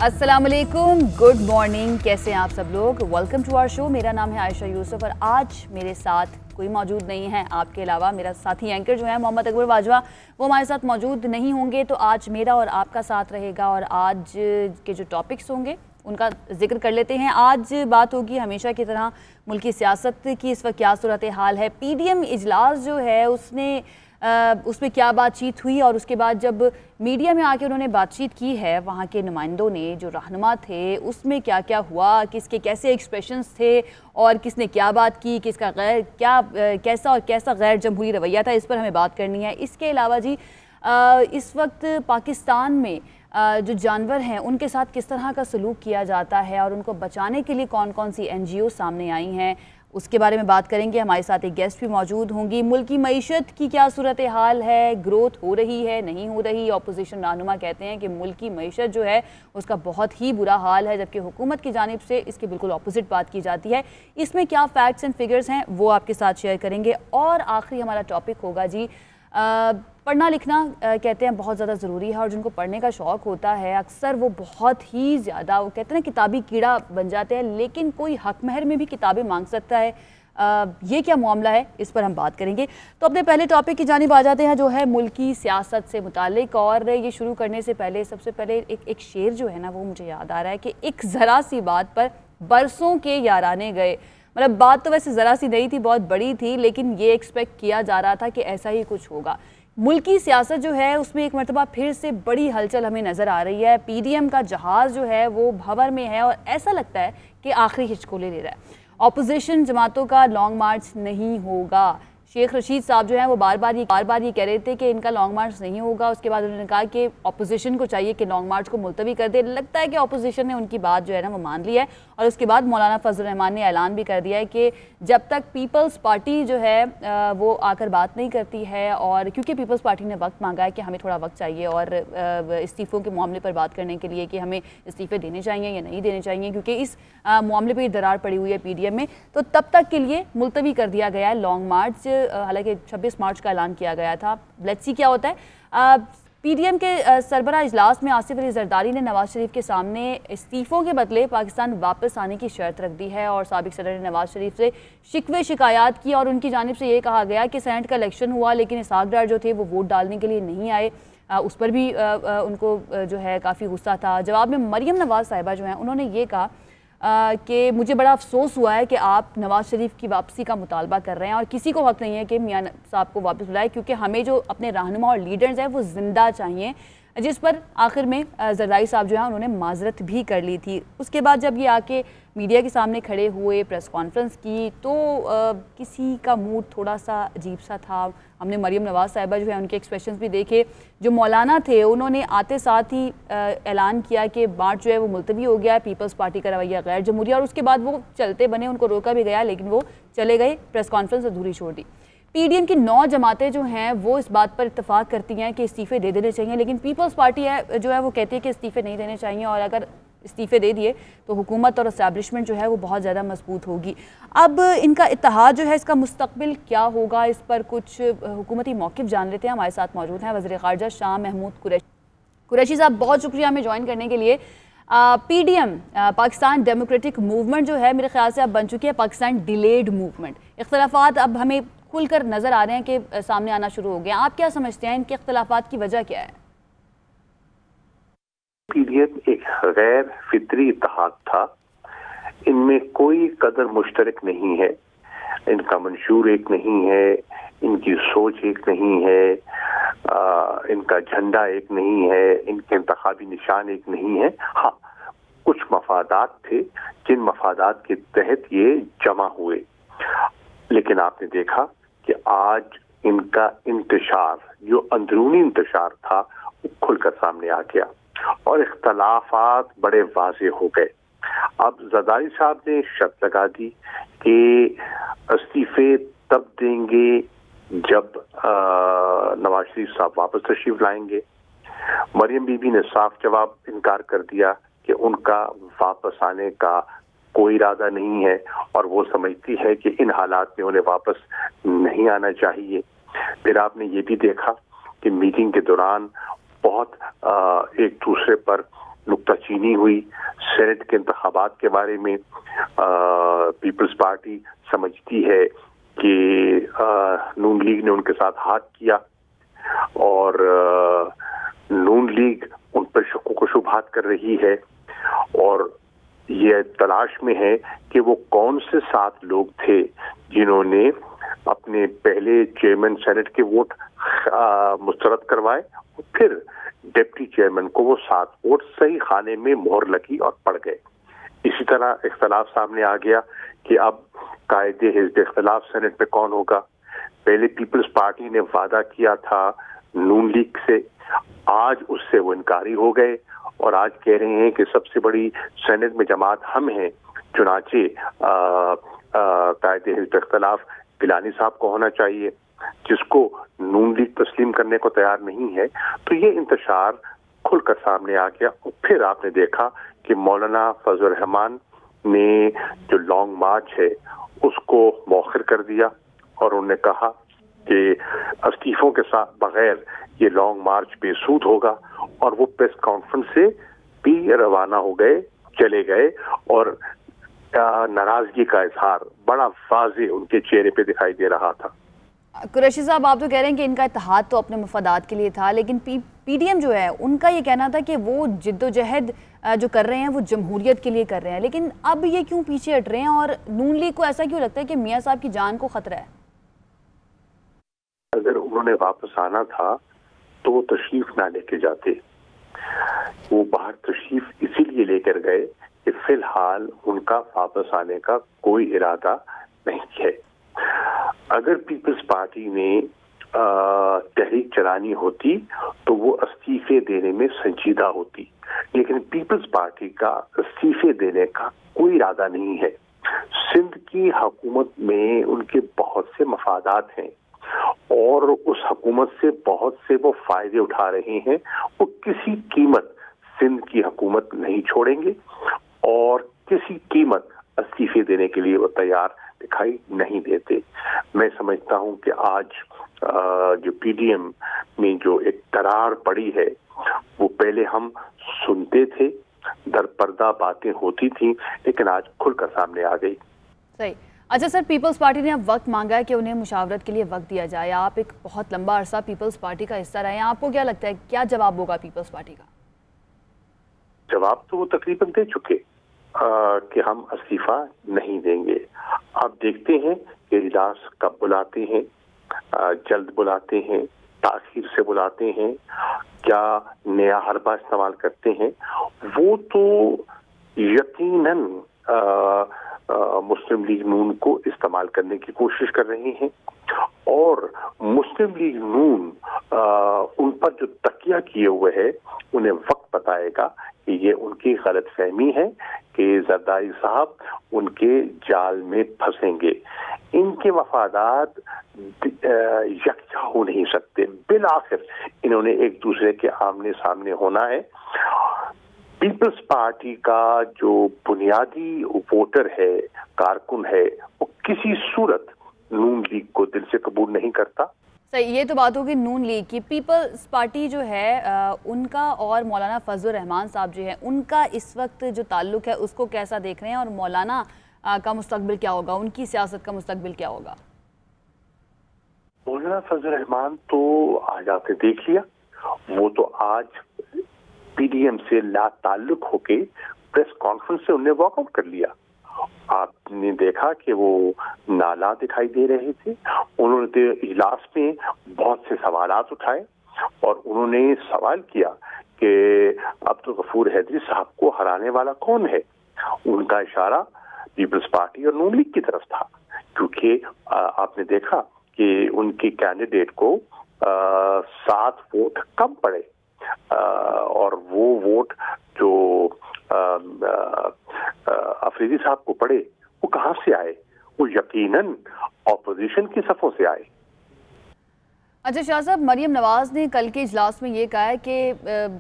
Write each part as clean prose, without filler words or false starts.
अस्सलाम वालेकुम, good morning. कैसे हैं आप सब लोग? Welcome to our show. मेरा नाम है आयशा यूसुफ और आज मेरे साथ कोई मौजूद नहीं है आपके अलावा। मेरा साथी एंकर जो है मोहम्मद अकबर बाजवा, वो हमारे साथ मौजूद नहीं होंगे, तो आज मेरा और आपका साथ रहेगा। और आज के जो टॉपिक्स होंगे उनका जिक्र कर लेते हैं। आज बात होगी हमेशा की तरह मुल्की सियासत की, इस वक्त क्या सूरत हाल है। PDM इजलास जो है उसमें क्या बातचीत हुई और उसके बाद जब मीडिया में आके उन्होंने बातचीत की है वहाँ के नुमाइंदों ने, जो रहनुमा थे, उसमें क्या क्या हुआ, किसके कैसे एक्सप्रेशंस थे और किसने क्या बात की, किसका कैसा गैर जमहूरी रवैया था, इस पर हमें बात करनी है। इसके अलावा जी इस वक्त पाकिस्तान में जो जानवर हैं उनके साथ किस तरह का सलूक किया जाता है और उनको बचाने के लिए कौन कौन सी NGO सामने आई हैं, उसके बारे में बात करेंगे। हमारे साथ एक गेस्ट भी मौजूद होंगी। मुल्क की मईशत की क्या सूरत हाल है, ग्रोथ हो रही है, नहीं हो रही। अपोजिशन रहनुमा कहते हैं कि मुल्क की मईशत जो है उसका बहुत ही बुरा हाल है, जबकि हुकूमत की जानिब से इसके बिल्कुल अपोजिट बात की जाती है। इसमें क्या फैक्ट्स एंड फिगर्स हैं वो आपके साथ शेयर करेंगे। और आखिरी हमारा टॉपिक होगा जी पढ़ना लिखना कहते हैं बहुत ज़्यादा ज़रूरी है, और जिनको पढ़ने का शौक़ होता है अक्सर वो बहुत ही ज़्यादा, वो कहते हैं ना, किताबी कीड़ा बन जाते हैं, लेकिन कोई हक महर में भी किताबें मांग सकता है। ये क्या मामला है, इस पर हम बात करेंगे। तो अपने पहले टॉपिक की जानिब आ जाते हैं, जो है मुल्की सियासत से मुतालिक। और ये शुरू करने से पहले सबसे पहले एक शेर जो है ना वो मुझे याद आ रहा है कि एक ज़रा सी बात पर बरसों के याराने गए। मतलब बात तो वैसे ज़रा सी नहीं थी, बहुत बड़ी थी, लेकिन ये एक्सपेक्ट किया जा रहा था कि ऐसा ही कुछ होगा। मुल्की सियासत जो है उसमें एक मरतबा फिर से बड़ी हलचल हमें नज़र आ रही है। PDM का जहाज़ जो है वो भंवर में है और ऐसा लगता है कि आखिरी हिचकोले ले रहा है। ऑपोजिशन जमातों का लॉन्ग मार्च नहीं होगा। शेख रशीद साहब जो हैं वो बार बार ये कह रहे थे कि इनका लॉन्ग मार्च नहीं होगा। उसके बाद उन्होंने कहा कि ऑपोजिशन को चाहिए कि लॉन्ग मार्च को मुलतवी कर दे। लगता है कि ऑपोजिशन ने उनकी बात जो है ना वो मान ली है। और उसके बाद मौलाना फजल रहमान ने ऐलान भी कर दिया है कि जब तक पीपल्स पार्टी जो है वो आकर बात नहीं करती है, और क्योंकि पीपल्स पार्टी ने वक्त मांगा है कि हमें थोड़ा वक्त चाहिए और इस्तीफ़ों के मामले पर बात करने के लिए कि हमें इस्तीफ़े देने चाहिए या नहीं देने चाहिए, क्योंकि इस मामले पर दरार पड़ी हुई है PDM में, तो तब तक के लिए मुलतवी कर दिया गया है लॉन्ग मार्च। हालांकि 26 मार्च का ऐलान किया गया था। लेट्स सी क्या होता है। PDM के सरबराह इजलास में आसिफ अली जरदारी ने नवाज शरीफ के सामने इस्तीफ़ों के बदले पाकिस्तान वापस आने की शर्त रख दी है, और साबिक सदर ने नवाज शरीफ से शिकवे शिकायत की और उनकी जानिब से ये कहा गया कि सेनेट का इलेक्शन हुआ लेकिन इसहाक डार जो थे वो वोट डालने के लिए नहीं आए। उस पर भी उनको जो है काफ़ी गुस्सा था। जवाब में मरियम नवाज साहिबा जो हैं उन्होंने ये कहा कि मुझे बड़ा अफसोस हुआ है कि आप नवाज शरीफ की वापसी का मुतालबा कर रहे हैं, और किसी को हक नहीं है कि मियां साहब को वापस बुलाए, क्योंकि हमें जो अपने रहनुमा और लीडर्स हैं वो जिंदा चाहिए। जिस पर आखिर में जरदारी साहब जो है उन्होंने माजरत भी कर ली थी। उसके बाद जब ये आके मीडिया के सामने खड़े हुए, प्रेस कॉन्फ्रेंस की, तो किसी का मूड थोड़ा सा अजीब सा था। हमने मरियम नवाज साहिबा जो है उनके एक्सप्रेशंस भी देखे। जो मौलाना थे उन्होंने आते साथ ही ऐलान किया कि मार्च जो है वो मुलतवी हो गया है, पीपल्स पार्टी का रवैया गैर जमहूरी, और उसके बाद वो चलते बने, उनको रोका भी गया लेकिन वो चले गए, प्रेस कॉन्फ्रेंस अधूरी छोड़ दी। PDM की 9 जमातें जो हैं वो इस बात पर इत्तफाक करती हैं कि इस्तीफ़े दे देने चाहिए, लेकिन पीपल्स पार्टी जो है वो कहती है कि इस्तीफ़े नहीं देने चाहिए, और अगर इस्तीफ़े दे दिए तो हुकूमत और इस्टेब्लिशमेंट जो है वो बहुत ज़्यादा मजबूत होगी। अब इनका इत्तेहाद जो है इसका मुस्तकबिल क्या होगा, इस पर कुछ हुकूमती मौक़िफ़ जान लेते हैं। हमारे साथ मौजूद हैं वज़ीर ख़ारजा शाह महमूद कुरैशी साहब। बहुत शुक्रिया हमें ज्वाइन करने के लिए। PDM पाकिस्तान डेमोक्रेटिक मूवमेंट जो है मेरे ख्याल से अब बन चुकी है पाकिस्तान डिलेड मूवमेंट। इख्तलाफात अब हमें खुलकर नज़र आ रहे हैं कि सामने आना शुरू हो गया। आप क्या समझते हैं, इनके इख्तलाफात की वजह क्या है? PDM एक गैर फितरी इत्तेहाद था। इनमें कोई कदर मुश्तरक नहीं है, इनका मंशूर एक नहीं है, इनकी सोच एक नहीं है, इनका झंडा एक नहीं है, इनके इंतखाबी निशान एक नहीं है। हाँ, कुछ मफादात थे जिन मफादात के तहत ये जमा हुए, लेकिन आपने देखा कि आज इनका इंतशार, जो अंदरूनी इंतशार था, वो खुलकर सामने आ गया और इख्तलाफात बड़े वाज़े हो गए। अब जरदारी साहब ने शर्त लगा दी कि इस्तीफे तब देंगे जब नवाज शरीफ साहब वापस तशरीफ लाएंगे। मरियम बीबी ने साफ जवाब इनकार कर दिया कि उनका वापस आने का कोई इरादा नहीं है और वो समझती है कि इन हालात में उन्हें वापस नहीं आना चाहिए। फिर आपने ये भी देखा कि मीटिंग के दौरान बहुत एक दूसरे पर नुक्ताचीनी हुई। सेनेट के इंतखाबात के बारे में पीपल्स पार्टी समझती है कि नून लीग ने उनके साथ हाथ किया और नून लीग उन पर शक्कों को शुबहात कर रही है और ये तलाश में है कि वो कौन से 7 लोग थे जिन्होंने अपने पहले चेयरमैन सेनेट के वोट मुस्तरद करवाए और फिर डिप्टी चेयरमैन को वो 7 वोट सही खाने में मोहर लगी और पड़ गए। इसी तरह इख्तलाफ सामने आ गया कि अब कायदे हिज़्ब इख्तलाफ सेनेट में कौन होगा। पहले पीपल्स पार्टी ने वादा किया था नून लीग से, आज उससे वो इनकारी हो गए और आज कह रहे हैं कि सबसे बड़ी सेनेट में जमात हम हैं, चुनाचे कायदे हिज़्ब इख्तलाफ गिलानी साहब को होना चाहिए, जिसको नून लीग तस्लीम करने को तैयार नहीं है। तो ये इंतशार खुलकर सामने आ गया और फिर आपने देखा कि मौलाना फजल रहमान ने जो लॉन्ग मार्च है उसको मौखर कर दिया और उन्होंने कहा कि इस्तीफों के साथ बगैर ये लॉन्ग मार्च बेसूद होगा और वो प्रेस कॉन्फ्रेंस से भी रवाना हो गए, चले गए और नाराजगी का इजहार बड़ा वाज़ेह उनके चेहरे पे दिखाई दे रहा था। कुरैशी साहब, आप तो कह रहे हैं कि इनका इत्तेहाद तो अपने मफादात के लिए था, लेकिन पीडीएम जो है उनका ये कहना था कि वो जिद्दोजहद जो कर रहे हैं वो जमहूरियत के लिए कर रहे हैं, लेकिन अब ये क्यों पीछे हट रहे हैं और नून लीग को ऐसा क्यों लगता है कि मियां साहब की जान को खतरा है? अगर उन्होंने वापस आना था तो वो तशरीफ ना लेके जाते। वो बाहर तशरीफ इसीलिए लेकर गए कि फिलहाल उनका वापस आने का कोई इरादा नहीं है। अगर पीपल्स पार्टी ने तहरीक चलानी होती तो वो इस्तीफे देने में संजीदा होती, लेकिन पीपल्स पार्टी का इस्तीफे देने का कोई इरादा नहीं है। सिंध की हुकूमत में उनके बहुत से मफादात हैं और उस हुकूमत से बहुत से वो फायदे उठा रहे हैं। वो किसी कीमत सिंध की हुकूमत नहीं छोड़ेंगे और किसी कीमत इस्तीफे देने के लिए वो तैयार दिखाई नहीं देते। मैं समझता हूं कि आज जो पीडीएम में जो एक दरार पड़ी है वो पहले हम सुनते थे, दर पर्दा बातें होती थी, लेकिन आज खुलकर सामने आ गई। सही। अच्छा सर, पीपल्स पार्टी ने अब वक्त मांगा है कि उन्हें मुशावरत के लिए वक्त दिया जाए। आप एक बहुत लंबा अरसा पीपल्स पार्टी का हिस्सा रहे हैं, आपको क्या लगता है क्या जवाब होगा पीपल्स पार्टी का? जवाब तो वो तकरीबन दे चुके कि हम इस्तीफा नहीं देंगे। आप देखते हैं कि इजलास कब बुलाते हैं, जल्द बुलाते हैं, ताखीर से बुलाते हैं, क्या नया हरबा इस्तेमाल करते हैं। वो तो यकीनन मुस्लिम लीग नून को इस्तेमाल करने की कोशिश कर रहे हैं और मुस्लिम लीग नून उन पर जो तकिया किए हुए है उन्हें वक्त बताएगा कि ये उनकी गलत फहमी है कि जरदारी साहब उनके जाल में फंसेंगे। इनके मफादात यकजा हो नहीं सकते, बिलाखिर इन्होंने एक दूसरे के आमने सामने होना है। पीपल्स पार्टी का जो बुनियादी वोटर है, कारकुन है, वो किसी सूरत नून लीग को दिल से कबूल नहीं करता। सही, ये तो बात होगी नून लीग की। पीपल्स पार्टी जो है उनका और मौलाना फजल रहमान साहब जो है उनका इस वक्त जो ताल्लुक है उसको कैसा देख रहे हैं और मौलाना का मुस्तकबिल क्या होगा, उनकी सियासत का मुस्तकबिल क्या होगा? मौलाना फजल रहमान तो आज आपने देख लिया, वो तो आज पीडीएम से ला ताल्लुक होके प्रेस कॉन्फ्रेंस से उन्हें वॉकआउट कर लिया। आपने देखा कि वो नाला दिखाई दे रहे थे, उन्होंने इजलास में बहुत से सवालात उठाए और उन्होंने सवाल किया कि अब्दुल गफूर हैदरी साहब को हराने वाला कौन है। उनका इशारा पीपल्स पार्टी और नून लीग की तरफ था, क्योंकि आपने देखा कि उनके कैंडिडेट को 7 वोट कम पड़े और वो वोट जो अफरीदी साहब को पड़े वो कहां से आए? वो यकीनन ऑपोजिशन की सफों से आए। अच्छा शाह साहब, मरियम नवाज ने कल के इजलास में ये कहा है कि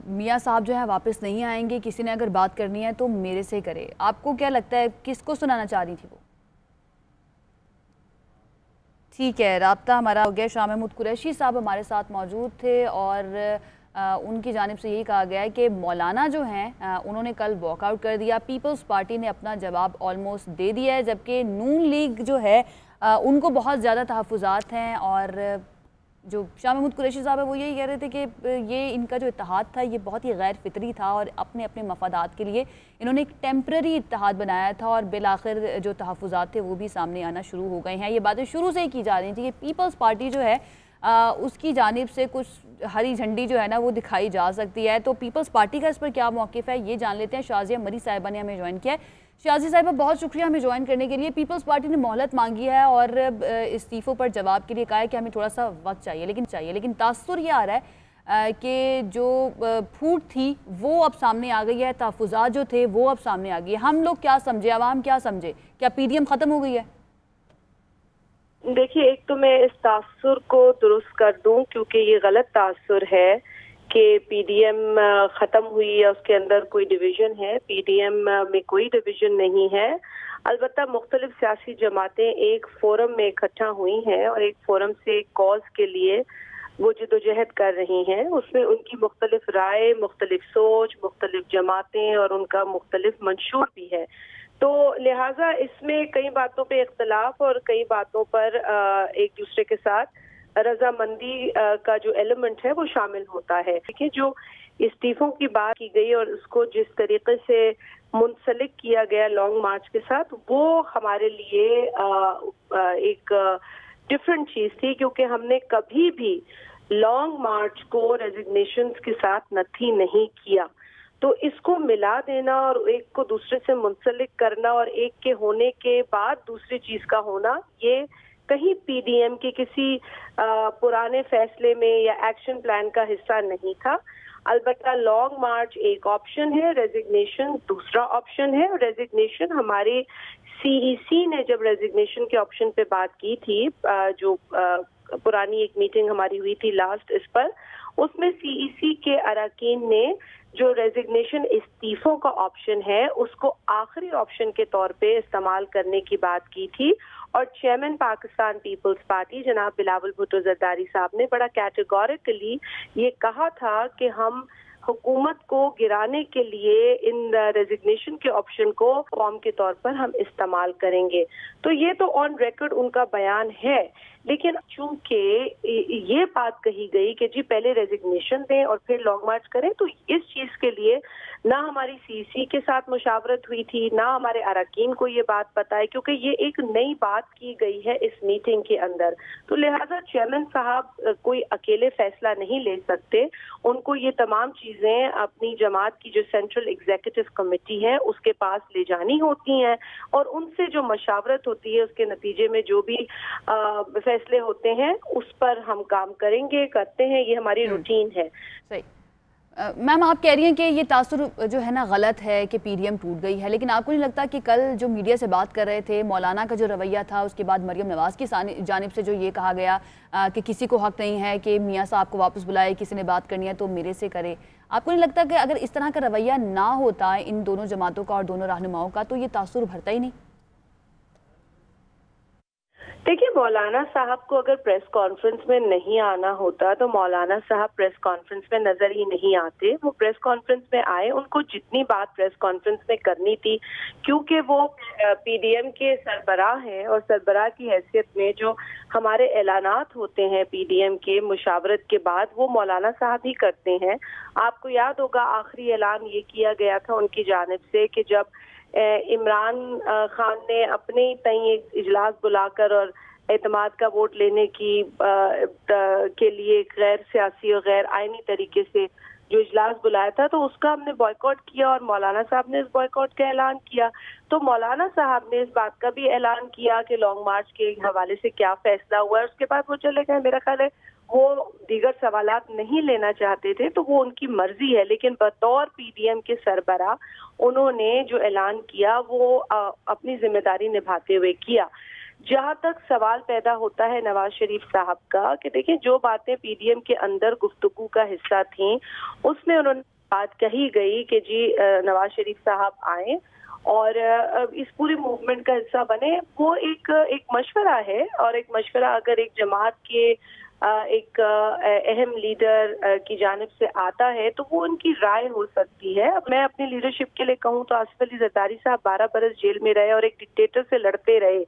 मियां साहब जो है वापस नहीं आएंगे, किसी ने अगर बात करनी है तो मेरे से करे। आपको क्या लगता है किसको सुनाना चाह रही थी वो? ठीक है, राब्ता हमारा हो गया। शाह महमूद कुरैशी साहब हमारे साथ मौजूद थे और उनकी जानिब से यही कहा गया है कि मौलाना जो हैं उन्होंने कल वॉकआउट कर दिया। पीपल्स पार्टी ने अपना जवाब ऑलमोस्ट दे दिया है, जबकि नून लीग जो है उनको बहुत ज़्यादा तहफ़्फ़ुज़ात हैं। और जो शाह महमूद कुरैशी साहब है वो यही कह रहे थे कि ये इनका जो इत्तेहाद था ये बहुत ही गैर फितरी था और अपने अपने मफादात के लिए इन्होंने एक टेम्प्रेरी इत्तेहाद बनाया था और बिलाखिर जो तहफ़्फ़ुज़ात थे वो भी सामने आना शुरू हो गए हैं। ये बातें शुरू से ही की जा रही थी कि पीपल्स पार्टी जो है उसकी जानिब से कुछ हरी झंडी जो है ना वो दिखाई जा सकती है। तो पीपल्स पार्टी का इस पर क्या मौक़िफ़ है ये जान लेते हैं। शाज़िया मरी साहिबा ने हमें ज्वाइन किया है। शाज़ी साहिबा बहुत शुक्रिया हमें ज्वाइन करने के लिए। पीपल्स पार्टी ने मोहलत मांगी है और इस्तीफ़ों पर जवाब के लिए कहा है कि हमें थोड़ा सा वक्त चाहिए, लेकिन तासुर ये आ रहा है कि जो फूट थी वो अब सामने आ गई है, तहफ़्फ़ुज़ात जो थे वो अब सामने आ गई है। हम लोग क्या समझे, आवाम क्या समझे, क्या PDM ख़त्म हो गई है? देखिए, एक तो मैं इस तासुर को दुरुस्त कर दूं क्योंकि ये गलत तासुर है कि PDM ख़त्म हुई या उसके अंदर कोई डिवीज़न है। PDM में कोई डिवीज़न नहीं है। अलबत्ता मुख्तलिफ सियासी जमातें एक फोरम में इकट्ठा हुई हैं और एक फोरम से कॉज के लिए वो जदोजहद कर रही हैं। उसमें उनकी मुख्तलिफ राय, मुख्तलिफ सोच, मुख्तलिफ जमातें और उनका मुख्तलिफ मंशूर भी है। तो लिहाजा इसमें कई बातों पे इख्तलाफ और कई बातों पर एक दूसरे के साथ रजामंदी का जो एलिमेंट है वो शामिल होता है। देखिए, जो इस्तीफों की बात की गई और उसको जिस तरीके से मुंसलिक किया गया लॉन्ग मार्च के साथ, वो हमारे लिए एक डिफरेंट चीज थी क्योंकि हमने कभी भी लॉन्ग मार्च को रेजिग्नेशंस के साथ नथी नहीं किया। तो इसको मिला देना और एक को दूसरे से मुंसलिक करना और एक के होने के बाद दूसरी चीज का होना, ये कहीं PDM के किसी पुराने फैसले में या एक्शन प्लान का हिस्सा नहीं था। अलबत्ता लॉन्ग मार्च एक ऑप्शन है, रेजिग्नेशन दूसरा ऑप्शन है। रेजिग्नेशन हमारे CEC ने जब रेजिग्नेशन के ऑप्शन पे बात की थी, जो पुरानी एक मीटिंग हमारी हुई थी लास्ट इस पर, उसमें CEC के अरकान ने जो रेजिग्नेशन इस्तीफों का ऑप्शन है उसको आखिरी ऑप्शन के तौर पे इस्तेमाल करने की बात की थी। और चेयरमैन पाकिस्तान पीपल्स पार्टी जनाब बिलावल भुट्टो जरदारी साहब ने बड़ा कैटेगोरिकली ये कहा था कि हम हुकूमत को गिराने के लिए इन रेजिग्नेशन के ऑप्शन को फॉर्म के तौर पर हम इस्तेमाल करेंगे। तो ये तो ऑन रिकॉर्ड उनका बयान है, लेकिन चूंकि ये बात कही गई कि जी पहले रेजिग्नेशन दें और फिर लॉन्ग मार्च करें, तो इस चीज के लिए ना हमारी CEC के साथ मुशावरत हुई थी, ना हमारे अरकान को ये बात पता है, क्योंकि ये एक नई बात की गई है इस मीटिंग के अंदर। तो लिहाजा चेयरमैन साहब कोई अकेले फैसला नहीं ले सकते, उनको ये तमाम चीजें अपनी जमात की जो सेंट्रल एग्जीक्यूटिव कमेटी है उसके पास ले जानी होती हैं और उनसे जो मशावरत होती है उसके नतीजे में जो भी फैसले होते हैं उस पर हम काम करेंगे, करते हैं, ये हमारी रूटीन है। सही। मैम, आप कह रही हैं कि ये तासुर जो है ना गलत है कि PDM टूट गई है, लेकिन आपको नहीं लगता कि कल जो मीडिया से बात कर रहे थे, मौलाना का जो रवैया था, उसके बाद मरियम नवाज की जानिब से जो ये कहा गया कि किसी को हक नहीं है कि मियाँ साहब को वापस बुलाए, किसी ने बात करनी है तो मेरे से करे, आपको नहीं लगता कि अगर इस तरह का रवैया ना होता इन दोनों जमातों का और दोनों रहनुमाओं का तो ये तासुर भरता ही नहीं? देखिए, मौलाना साहब को अगर प्रेस कॉन्फ्रेंस में नहीं आना होता तो मौलाना साहब प्रेस कॉन्फ्रेंस में नजर ही नहीं आते। वो प्रेस कॉन्फ्रेंस में आए, उनको जितनी बात प्रेस कॉन्फ्रेंस में करनी थी, क्योंकि वो PDM के सरबराह हैं और सरबराह की हैसियत में जो हमारे ऐलानात होते हैं PDM के मुशावरत के बाद, वो मौलाना साहब ही करते हैं। आपको याद होगा आखिरी ऐलान ये किया गया था उनकी जानिब से कि जब इमरान खान ने अपने ही तय एक इजलास बुलाकर और एतमाद का वोट लेने के लिए गैर सियासी और गैर आईनी तरीके से जो इजलास बुलाया था, तो उसका हमने बॉयकॉट किया और मौलाना साहब ने इस बॉयकॉट का ऐलान किया। तो मौलाना साहब ने इस बात का भी ऐलान किया कि लॉन्ग मार्च के हवाले से क्या फैसला हुआ है। उसके बाद वो चले गए। मेरा ख्याल है वो दीगर सवालात नहीं लेना चाहते थे, तो वो उनकी मर्जी है, लेकिन बतौर PDM के सरबराह उन्होंने जो ऐलान किया वो अपनी जिम्मेदारी निभाते हुए किया। जहां तक सवाल पैदा होता है नवाज शरीफ साहब का कि देखिए, जो बातें PDM के अंदर गुफ्तगू का हिस्सा थी उसमें उन्होंने बात कही गई कि जी नवाज शरीफ साहब आए और इस पूरी मूवमेंट का हिस्सा बने। वो एक मशवरा है और एक मशवरा अगर एक जमात के एक अहम लीडर की जानिब से आता है तो वो उनकी राय हो सकती है। अब मैं अपनी लीडरशिप के लिए कहूँ तो आसिफ अली जरदारी साहब 12 बरस जेल में रहे और एक डिक्टेटर से लड़ते रहे,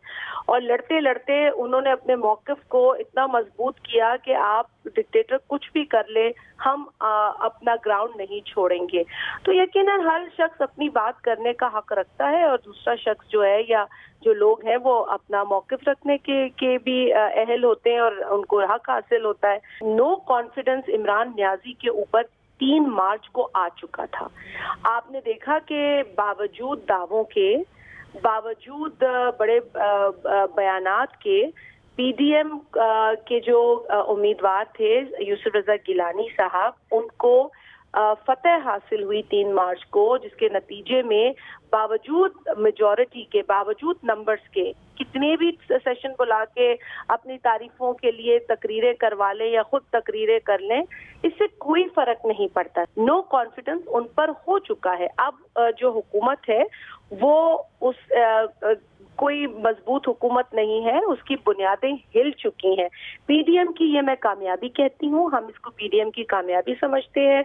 और लड़ते लड़ते उन्होंने अपने मौक़िफ़ को इतना मजबूत किया कि आप डिक्टेटर कुछ भी कर ले, हम अपना ग्राउंड नहीं छोड़ेंगे। तो यकीनन हर शख्स अपनी बात करने का हक रखता है और दूसरा शख्स जो है या जो लोग हैं वो अपना मौक़िफ़ रखने के भी अहल होते हैं और उनको हक हासिल होता है। नो कॉन्फिडेंस इमरान नियाज़ी के ऊपर 3 मार्च को आ चुका था। आपने देखा कि बावजूद दावों के, बावजूद बड़े बयानात के, पीडीएम के जो उम्मीदवार थे यूसुफ रजा गिलानी साहब, उनको फतह हासिल हुई 3 मार्च को, जिसके नतीजे में बावजूद मेजॉरिटी के, बावजूद नंबर्स के, कितने भी सेशन बुला के अपनी तारीफों के लिए तकरीरें करवा लें या खुद तकरीरें कर लें, इससे कोई फर्क नहीं पड़ता। नो कॉन्फिडेंस उन पर हो चुका है। अब जो हुकूमत है वो उस कोई मजबूत हुकूमत नहीं है, उसकी बुनियादें हिल चुकी हैं। पीडीएम की ये मैं कामयाबी कहती हूँ, हम इसको पीडीएम की कामयाबी समझते हैं।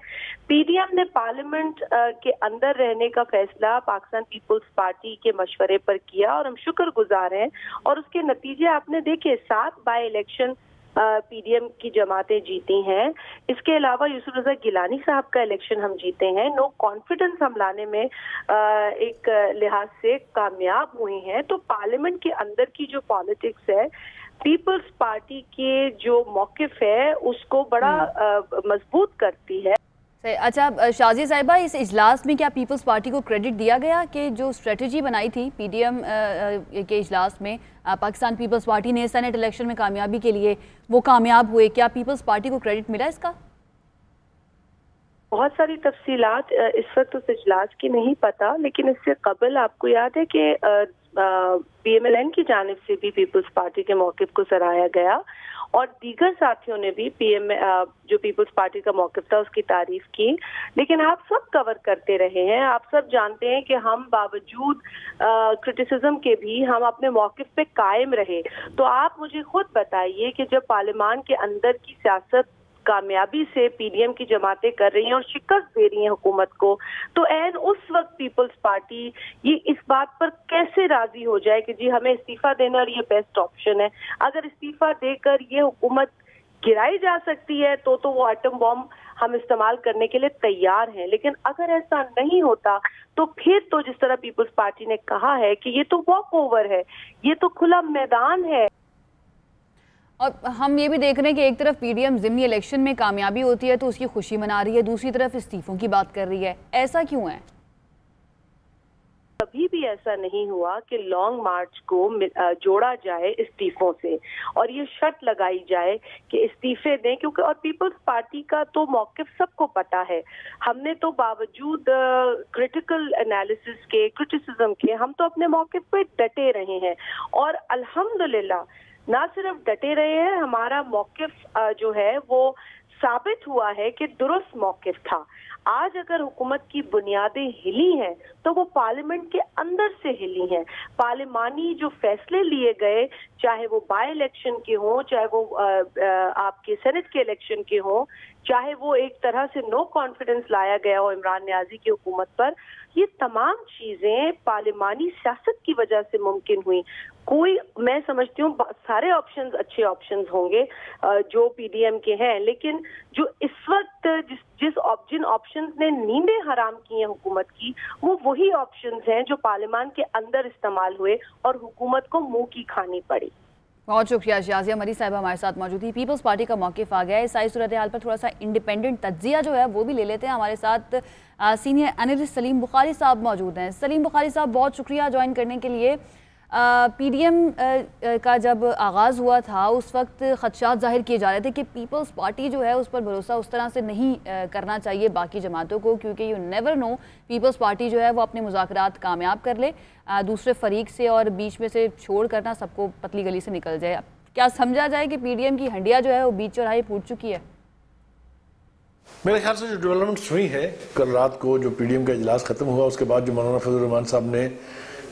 पीडीएम ने पार्लियामेंट के अंदर रहने का फैसला पाकिस्तान पीपल्स पार्टी के मशवरे पर किया और हम शुक्रगुजार हैं, और उसके नतीजे आपने देखे। 7 बाय इलेक्शन पीडीएम की जमातें जीती हैं। इसके अलावा यूसुफ रजा गिलानी साहब का इलेक्शन हम जीते हैं। नो कॉन्फिडेंस हम लाने में एक लिहाज से कामयाब हुए हैं। तो पार्लियामेंट के अंदर की जो पॉलिटिक्स है, पीपल्स पार्टी के जो मौक़िफ़ है उसको बड़ा मजबूत करती है। अच्छा शाजिया साहिबा, इस इजलास में क्या पीपल्स पार्टी को क्रेडिट दिया गया कि जो स्ट्रेटजी बनाई थी पीडीएम के इजलास में पाकिस्तान पीपल्स पार्टी ने सेनेट इलेक्शन में कामयाबी के लिए वो कामयाब हुए, क्या पीपल्स पार्टी को क्रेडिट मिला इसका? बहुत सारी तफसीलात इस वक्त उस इजलास की नहीं पता, लेकिन इससे कबल आपको याद है कि पीएमएलएन की जानिब से भी पीपल्स पार्टी के मौक़िफ़ को सराहा गया और दीगर साथियों ने भी जो पीपल्स पार्टी का मौक़िफ़ था उसकी तारीफ की। लेकिन आप सब कवर करते रहे हैं, आप सब जानते हैं कि हम बावजूद क्रिटिसिज्म के भी हम अपने मौक़िफ़ पे कायम रहे। तो आप मुझे खुद बताइए कि जब पार्लियामान के अंदर की सियासत कामयाबी से पीडीएम की जमातें कर रही हैं और शिकस्त दे रही हैं हुकूमत को, तो एन उस वक्त पीपल्स पार्टी ये इस बात पर कैसे राजी हो जाए कि जी हमें इस्तीफा देना और ये बेस्ट ऑप्शन है। अगर इस्तीफा देकर ये हुकूमत गिराई जा सकती है तो वो एटम बॉम्ब हम इस्तेमाल करने के लिए तैयार हैं। लेकिन अगर ऐसा नहीं होता तो फिर तो जिस तरह पीपल्स पार्टी ने कहा है कि ये तो वॉक ओवर है, ये तो खुला मैदान है। और हम ये भी देख रहे हैं कि एक तरफ पीडीएम ज़िमनी इलेक्शन में कामयाबी होती है तो उसकी खुशी मना रही है, दूसरी तरफ इस्तीफों की बात कर रही है, ऐसा क्यों है? कभी भी ऐसा नहीं हुआ कि लॉन्ग मार्च को जोड़ा जाए इस्तीफों से और ये शर्त लगाई जाए कि इस्तीफे दें, क्योंकि और पीपल्स पार्टी का तो मौक़िफ़ सबको पता है। हमने तो बावजूद क्रिटिकल एनालिसिस के, क्रिटिसिज्म के, हम तो अपने मौक़िफ़ पे डटे रहे हैं और अल्हम्दुलिल्लाह ना सिर्फ डटे रहे हैं, हमारा मौक़िफ़ जो है वो साबित हुआ है कि दुरुस्त मौक़िफ़ था। आज अगर हुकूमत की बुनियादें हिली हैं तो वो पार्लियामेंट के अंदर से हिली हैं। पार्लिमानी जो फैसले लिए गए, चाहे वो बाय इलेक्शन के हों, चाहे वो आपके सेनेट के इलेक्शन के हों, चाहे वो एक तरह से नो कॉन्फिडेंस लाया गया हो इमरान नियाज़ी की हुकूमत पर, ये तमाम चीजें पार्लिमानी सियासत की वजह से मुमकिन हुई। कोई, मैं समझती हूँ सारे ऑप्शंस अच्छे ऑप्शंस होंगे जो पीडीएम के हैं, लेकिन जो इस वक्त जिन ऑप्शंस ने नींदें हराम की हैं हुकूमत की, वो वही ऑप्शंस हैं जो पार्लियामान के अंदर इस्तेमाल हुए और हुकूमत को मुंह की खानी पड़ी। बहुत शुक्रिया। शाजिया मरी साहिबा हमारे साथ मौजूद थी। पीपल्स पार्टी का मौक़िफ़ आ गया है, इस सारी सूरत हाल पर थोड़ा सा इंडिपेंडेंट तज्जिया जो है वो भी ले लेते हैं। हमारे साथ सीनियर एनालिस्ट सलीम बुखारी साहब मौजूद हैं। सलीम बुखारी साहब, बहुत शुक्रिया ज्वाइन करने के लिए। पीडीएम का जब आगाज़ हुआ था उस वक्त ख़दशात ज़ाहिर किए जा रहे थे कि पीपल्स पार्टी जो है उस पर भरोसा उस तरह से नहीं करना चाहिए बाकी जमातों को, क्योंकि you never know People's Party जो है वो अपने मुज़ाकरात कामयाब कर ले दूसरे फरीक से और बीच में से छोड़ करना सबको पतली गली से निकल जाए। क्या समझा जाए कि पीडीएम की हंडिया जो है वो बीच चौराहे फूट चुकी है? मेरे ख्याल से जो डेवलपमेंट्स हुई है, कल रात को जो पीडीएम का इजलास ख़त्म हुआ उसके बाद जो मौलाना फजल रहमान साहब ने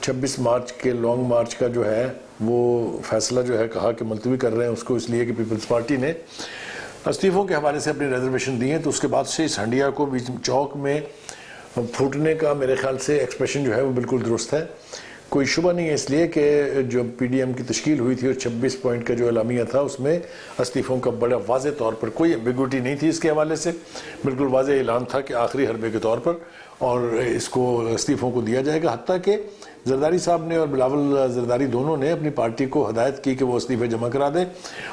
26 मार्च के लॉन्ग मार्च का जो है वो फैसला जो है कहा कि मुलतवी कर रहे हैं उसको, इसलिए कि पीपल्स पार्टी ने इस्तीफ़ों के हवाले से अपनी रिजर्वेशन दी है। तो उसके बाद से इस हंडिया को बीच चौक में फूटने का मेरे ख्याल से एक्सप्रेशन जो है वो बिल्कुल दुरुस्त है, कोई शुबा नहीं है। इसलिए कि जो पीडीएम की तश्कील हुई थी और 26 पॉइंट का जो एलामिया था उसमें इस्तीफ़ों का बड़ा वाज़े तौर पर कोई एम्बिग्विटी नहीं थी इसके हवाले से, बिल्कुल वाज़े ऐलान था कि आखिरी हरबे के तौर पर और इसको इस्तीफ़ों को दिया जाएगा। हत्ता कि जरदारी साहब ने और बिलावल जरदारी दोनों ने अपनी पार्टी को हदायत की कि वो इस्तीफ़े जमा करा दें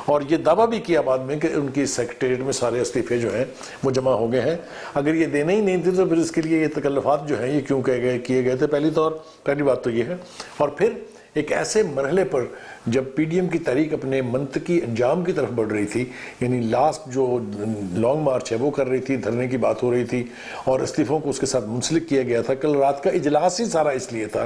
और ये दावा भी किया बाद में कि उनकी सेक्रेटेरिएट में सारे इस्तीफ़े जो हैं वो जमा हो गए हैं। अगर ये देने ही नहीं थे तो फिर इसके लिए ये तकल्लुफ़ात जो हैं ये क्यों किए गए थे, पहली बात तो ये है। और फिर एक ऐसे मरहले पर जब पीडीएम की तहरीक अपने मंतकी अंजाम की तरफ बढ़ रही थी, यानी लास्ट जो लॉन्ग मार्च है वो कर रही थी, धरने की बात हो रही थी और इस्तीफ़ों को उसके साथ मुंसलिक किया गया था। कल रात का इजलास ही सारा इसलिए था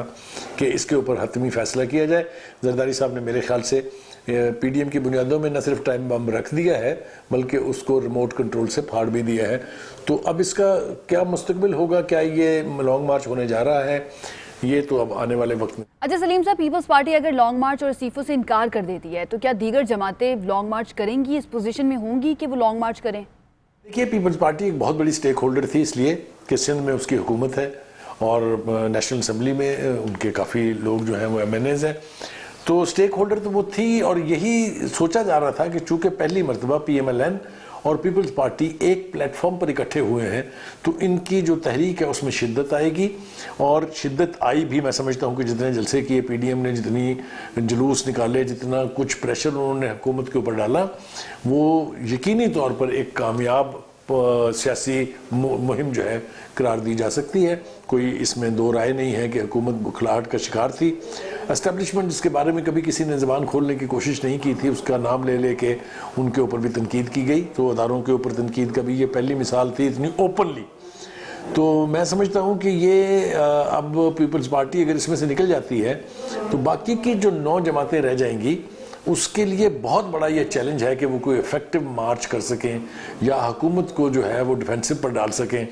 कि इसके ऊपर हतमी फैसला किया जाए। जरदारी साहब ने मेरे ख्याल से पीडीएम की बुनियादों में न सिर्फ टाइम बम रख दिया है बल्कि उसको रिमोट कंट्रोल से फाड़ भी दिया है। तो अब इसका क्या मुस्तकबिल होगा, क्या ये लॉन्ग मार्च होने जा रहा है, ये तो अब आने वाले वक्त में। अच्छा सलीम साहब, पीपल्स पार्टी अगर लॉन्ग मार्च और इस्तीफों से इनकार कर देती है तो क्या दीगर जमातें लॉन्ग मार्च करेंगी, इस पोजीशन में होंगी कि वो लॉन्ग मार्च करें? देखिए, पीपल्स पार्टी एक बहुत बड़ी स्टेक होल्डर थी इसलिए कि सिंध में उसकी हुकूमत है और नेशनल असम्बली में उनके काफ़ी लोग जो हैं वो MNAs हैं, तो स्टेक होल्डर तो वो थी और यही सोचा जा रहा था कि चूँकि पहली मरतबा PMLN और पीपल्स पार्टी एक प्लेटफॉर्म पर इकट्ठे हुए हैं तो इनकी जो तहरीक है उसमें शिद्दत आएगी और शिद्दत आई भी। मैं समझता हूँ कि जितने जलसे किए पीडीएम ने, जितनी जुलूस निकाले, जितना कुछ प्रेशर उन्होंने हुकूमत के ऊपर डाला, वो यकीनी तौर पर एक कामयाब सियासी मुहिम जो है करार दी जा सकती है। कोई इसमें दो राय नहीं है कि हुकूमत बुखलाहट का शिकार थी। एस्टेब्लिशमेंट जिसके बारे में कभी किसी ने ज़बान खोलने की कोशिश नहीं की थी, उसका नाम ले लेके उनके ऊपर भी तनकीद की गई, तो अदारों के ऊपर तनकीद का भी ये पहली मिसाल थी इतनी ओपनली। तो मैं समझता हूँ कि ये अब पीपल्स पार्टी अगर इसमें से निकल जाती है तो बाकी की जो 9 जमातें रह जाएंगी उसके लिए बहुत बड़ा ये चैलेंज है कि वो कोई इफेक्टिव मार्च कर सकें या हुकूमत को जो है वो डिफेंसिव पर डाल सकें।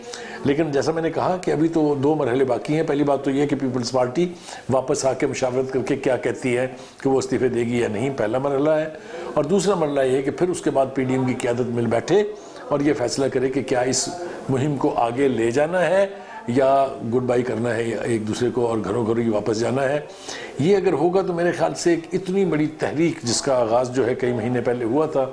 लेकिन जैसा मैंने कहा कि अभी तो 2 मरहले बाकी हैं। पहली बात तो ये कि पीपल्स पार्टी वापस आके मुशावरत करके क्या कहती है कि वो इस्तीफे देगी या नहीं, पहला मरहला है। और दूसरा मरहला ये है कि फिर उसके बाद पीडीएम की क़यादत मिल बैठे और ये फैसला करे कि क्या इस मुहिम को आगे ले जाना है या गुड बाई करना है एक दूसरे को और घरों घरों ही वापस जाना है। ये अगर होगा तो मेरे ख्याल से एक इतनी बड़ी तहरीक जिसका आगाज़ जो है कई महीने पहले हुआ था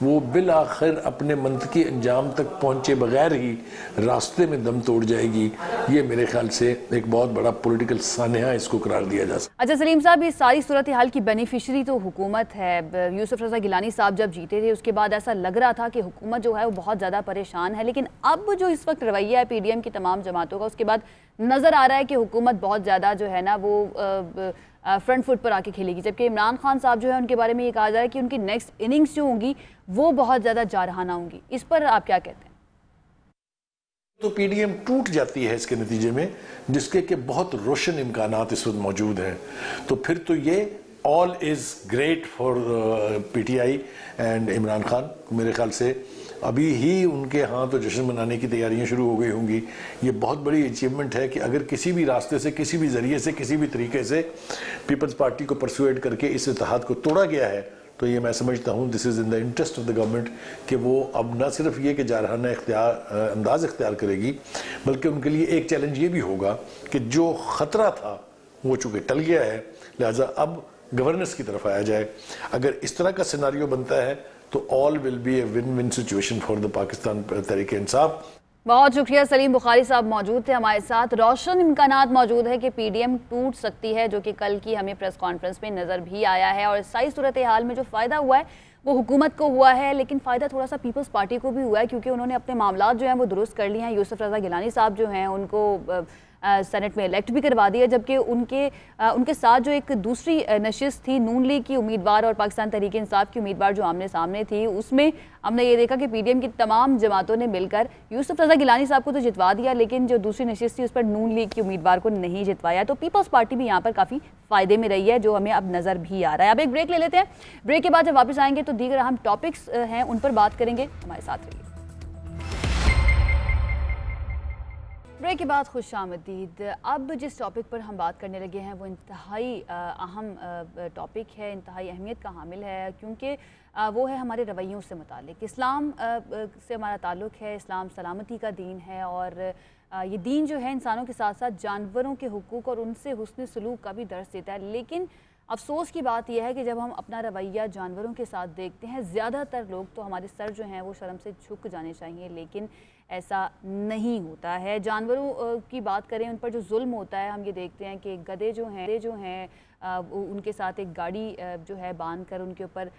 वो बिल आखिर अपने मंतकी अंजाम तक पहुँचे बगैर ही रास्ते में दम तोड़ जाएगी। ये मेरे ख्याल से एक बहुत बड़ा पॉलिटिकल सानहा इसको करार दिया जा सकता है। अच्छा सलीम साहब, ये सारी सूरत हाल की बेनिफिशरी तो हुकूमत है। यूसुफ रज़ा गिलानी साहब जब जीते थे उसके बाद ऐसा लग रहा था कि हुकूमत जो है वो बहुत ज़्यादा परेशान है, लेकिन अब जो इस वक्त रवैया है पीडीएम की तमाम जमातों का, उसके बाद नज़र आ रहा है कि हुकूमत बहुत ज़्यादा जो है ना वो फ्रंट फुट पर आके खेलेगी। जबकि इमरान खान साहब जो है उनके बारे में ये कहा जा रहा है कि उनकी नेक्स्ट इनिंग्स जो होंगी वो बहुत ज़्यादा जारहाना होंगी। इस पर आप क्या कहते हैं? तो पीडीएम टूट जाती है इसके नतीजे में, जिसके के बहुत रोशन इम्कानात इस वक्त मौजूद हैं। तो फिर तो ये all is great for PTI and Imran Khan. मेरे ख्याल से अभी ही उनके यहाँ तो जश्न मनाने की तैयारियां शुरू हो गई होंगी। ये बहुत बड़ी अचीवमेंट है कि अगर किसी भी रास्ते से, किसी भी ज़रिए से, किसी भी तरीके से पीपल्स पार्टी को परसुएड करके इस इत्तेहाद को तोड़ा गया है तो ये मैं समझता हूँ this is in the interest of the government कि वो अब न सिर्फ ये कि जारहाना अंदाज इख्तियार करेगी बल्कि उनके लिए एक चैलेंज ये भी होगा कि जो ख़तरा था वो चूँकि टल गया है, लिहाजा अब गवर्नेंस की तरफ आया जाए। अगर इस तरह का सिनारियो बनता है तो all will be a win win situation for the Pakistan Tehreek Insaf. बहुत शुक्रिया। सलीम बुखारी साहब मौजूद थे हमारे साथ। रोशन इम्कानात मौजूद है कि पीडीएम टूट सकती है, जो कि कल की हमें प्रेस कॉन्फ्रेंस में नज़र भी आया है। और सारी सूरत हाल में जो फ़ायदा हुआ है वो हुकूमत को हुआ है, लेकिन फ़ायदा थोड़ा सा पीपल्स पार्टी को भी हुआ है क्योंकि उन्होंने अपने मामलात जो हैं वो दुरुस्त कर लिए हैं। यूसुफ रज़ा गिलानी साहब जो हैं उनको सेनेट में इलेक्ट भी करवा दिया, जबकि उनके साथ जो एक दूसरी नशिस्त थी नून लीग की उम्मीदवार और पाकिस्तान तहरीक इंसाफ की उम्मीदवार जो आमने सामने थी, उसमें हमने ये देखा कि पीडीएम की तमाम जमातों ने मिलकर यूसुफ रज़ा गिलानी साहब को तो जितवा दिया, लेकिन जो दूसरी नशिस्त थी उस पर नून लीग की उम्मीदवार को नहीं जितवाया। तो पीपल्स पार्टी भी यहाँ पर काफ़ी फ़ायदे में रही है, जो हमें अब नज़र भी आ रहा है। अब एक ब्रेक ले लेते हैं। ब्रेक के बाद जब वापस आएंगे तो दीगर अहम टॉपिक्स हैं उन पर बात करेंगे। हमारे साथ रहिए। ब्रेक के बाद खुश आमदीद। अब जिस टॉपिक पर हम बात करने लगे हैं वो इंतहाई अहम टॉपिक है, इंतहाई अहमियत का हामिल है, क्योंकि वो है हमारे रवैयों से मुतालिक। इस्लाम से हमारा ताल्लुक़ है, इस्लाम सलामती का दीन है और ये दीन जो है इंसानों के साथ साथ जानवरों के हुकूक़ और उनसे हुस्न सलूक का भी दर्स देता है। लेकिन अफसोस की बात यह है कि जब हम अपना रवैया जानवरों के साथ देखते हैं, ज़्यादातर लोग तो हमारे सर जो हैं वो शर्म से झुक जाने चाहिए, लेकिन ऐसा नहीं होता है। जानवरों की बात करें, उन पर जो जुल्म होता है, हम ये देखते हैं कि गधे जो हैं उनके साथ एक गाड़ी जो है बांध कर उनके ऊपर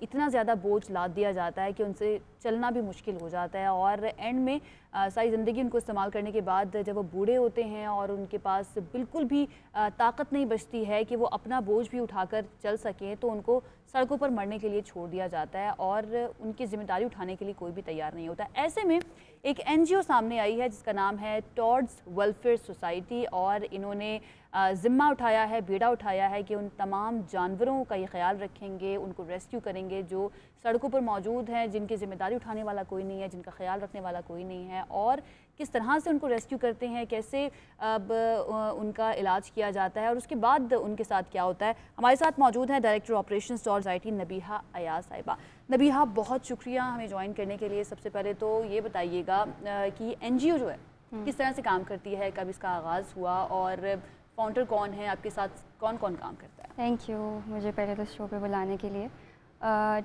इतना ज़्यादा बोझ लाद दिया जाता है कि उनसे चलना भी मुश्किल हो जाता है और एंड में सारी ज़िंदगी उनको इस्तेमाल करने के बाद जब वो बूढ़े होते हैं और उनके पास बिल्कुल भी ताकत नहीं बचती है कि वो अपना बोझ भी उठाकर चल सकें, तो उनको सड़कों पर मरने के लिए छोड़ दिया जाता है और उनकी ज़िम्मेदारी उठाने के लिए कोई भी तैयार नहीं होता। ऐसे में एक NGO सामने आई है जिसका नाम है टॉड्स वेलफेयर सोसाइटी और इन्होंने ज़िम्मा उठाया है, बीड़ा उठाया है कि उन तमाम जानवरों का ये ख्याल रखेंगे, उनको रेस्क्यू करेंगे जो सड़कों पर मौजूद हैं, जिनकी ज़िम्मेदारी उठाने वाला कोई नहीं है, जिनका ख्याल रखने वाला कोई नहीं है, और किस तरह से उनको रेस्क्यू करते हैं, कैसे अब उनका इलाज किया जाता है और उसके बाद उनके साथ क्या होता है। हमारे साथ मौजूद है director operations toads society Nabiha Ayaz साहिबा। नबीहा, बहुत शुक्रिया हमें ज्वाइन करने के लिए। सबसे पहले तो ये बताइएगा कि NGO जो है किस तरह से काम करती है, कब इसका आगाज़ हुआ और फाउंडर कौन है, आपके साथ कौन कौन काम करता है? थैंक यू मुझे पहले तो शो पे बुलाने के लिए।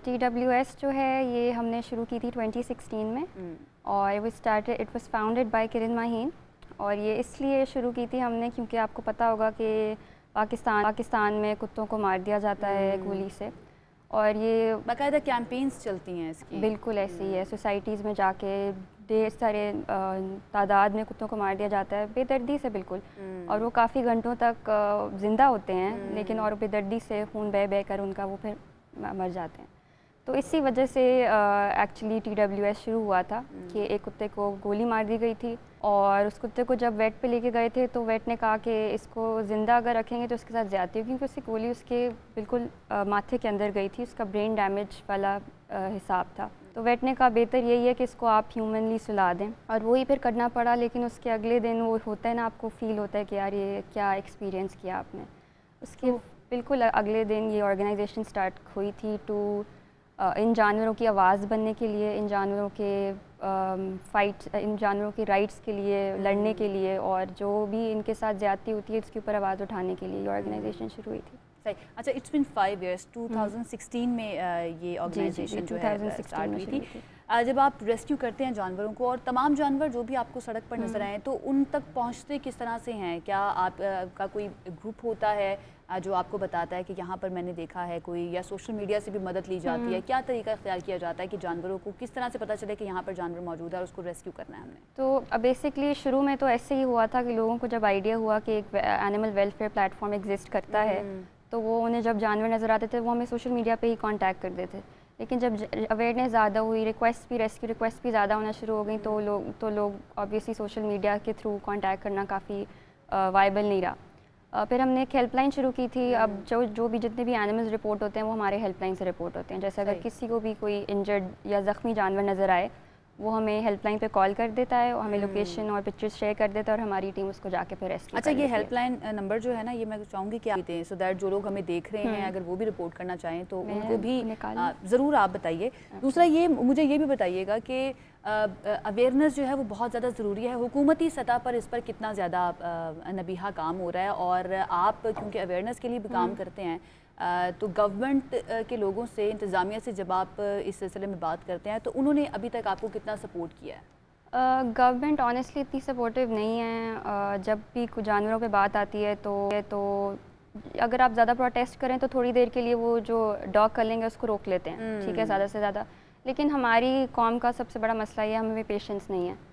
TWS जो है ये हमने शुरू की थी 2016 में और इट वाज फाउंडेड बाय किरण माहीन। और ये इसलिए शुरू की थी हमने क्योंकि आपको पता होगा कि पाकिस्तान में कुत्तों को मार दिया जाता है गोली से, और ये बाकायदा कैंपेन्स चलती हैं इसकी। बिल्कुल ऐसी ही है, सोसाइटीज़ में जाके ढेर सारे तादाद में कुत्तों को मार दिया जाता है बेदर्दी से, बिल्कुल। और वो काफ़ी घंटों तक ज़िंदा होते हैं लेकिन और बेदर्दी से खून बह बह कर उनका वो फिर मर जाते हैं। तो इसी वजह से एक्चुअली TWS शुरू हुआ था कि एक कुत्ते को गोली मार दी गई थी और उस कुत्ते को जब वेट पे लेके गए थे तो वेट ने कहा कि इसको ज़िंदा अगर रखेंगे तो उसके साथ ज़्यादती होगी, क्योंकि उसकी गोली उसके बिल्कुल माथे के अंदर गई थी, उसका ब्रेन डैमेज वाला हिसाब था। तो वेट ने कहा बेहतर यही है कि इसको आप ह्यूमनली सुला दें, और वही फिर करना पड़ा। लेकिन उसके अगले दिन वो होता है ना, आपको फ़ील होता है कि यार ये क्या एक्सपीरियंस किया आपने। उसके बिल्कुल अगले दिन ये ऑर्गेनाइजेशन स्टार्ट हुई थी टू इन जानवरों की आवाज़ बनने के लिए, इन जानवरों के इन जानवरों के राइट्स के लिए लड़ने के लिए, और जो भी इनके साथ ज़्यादती होती है उसके ऊपर आवाज़ उठाने के लिए ये ऑर्गेनाइजेशन शुरू हुई थी। सही। अच्छा, इट्स बिन 5 years, 2016 में ये ऑर्गेनाइजेशन जो है स्टार्ट हुई थी। जब आप रेस्क्यू करते हैं जानवरों को और तमाम जानवर जो भी आपको सड़क पर नजर आए, तो उन तक पहुंचते किस तरह से हैं? क्या आपका कोई ग्रुप होता है जो आपको बताता है कि यहाँ पर मैंने देखा है कोई, या सोशल मीडिया से भी मदद ली जाती है? क्या तरीका इख्तियार किया जाता है कि जानवरों को किस तरह से पता चले कि यहाँ पर जानवर मौजूद है और उसको रेस्क्यू करना है हमने? तो बेसिकली शुरू में तो ऐसे ही हुआ था कि लोगों को जब आइडिया हुआ कि एक एनिमल वेलफेयर प्लेटफॉर्म एग्जिस्ट करता है, तो वो उन्हें जब जानवर नज़र आते थे वो हमें सोशल मीडिया पे ही कांटेक्ट करते थे। लेकिन जब अवेयरनेस ज़्यादा हुई, रेस्क्यू रिक्वेस्ट भी ज़्यादा होना शुरू हो गई, तो लोग ऑब्वियसली सोशल मीडिया के थ्रू कांटेक्ट करना काफ़ी वायबल नहीं रहा। फिर हमने एक हेल्पलाइन शुरू की थी। अब जो भी जितने भी एनिमल्स रिपोर्ट होते हैं वो हमारे हेल्पलाइन से रिपोर्ट होते हैं। जैसे अगर किसी को भी कोई इंजर्ड या ज़ख्मी जानवर नज़र आए, वो हमें हेल्पलाइन पे कॉल कर देता है और हमें लोकेशन और पिक्चर्स शेयर कर देता है और हमारी टीम उसको जाके फिर रेस्क्यू। अच्छा, ये हेल्पलाइन नंबर जो है ना, ये मैं चाहूँगी कि आप दें सो दैट जो लोग हमें देख रहे हैं अगर वो भी रिपोर्ट करना चाहें तो उनको भी ज़रूर आप बताइए। दूसरा ये मुझे ये भी बताइएगा कि अवेयरनेस जो है वो बहुत ज़्यादा ज़रूरी है। हुकूमती सतह पर इस पर कितना ज़्यादा नबीहा काम हो रहा है, और आप क्योंकि अवेयरनेस के लिए भी काम करते हैं, तो गवर्नमेंट के लोगों से, इंतज़ामिया से जब आप इस सिलसिले में बात करते हैं तो उन्होंने अभी तक आपको कितना सपोर्ट किया है? गवर्नमेंट ऑनेस्टली इतनी सपोर्टिव नहीं है। जब भी कुछ जानवरों पे बात आती है तो अगर आप ज़्यादा प्रोटेस्ट करें तो थोड़ी देर के लिए वो जो डॉग कर लेंगे उसको रोक लेते हैं, ठीक है, ज़्यादा से ज़्यादा। लेकिन हमारी कौम का सबसे बड़ा मसला ये हमें पेशेंस नहीं है।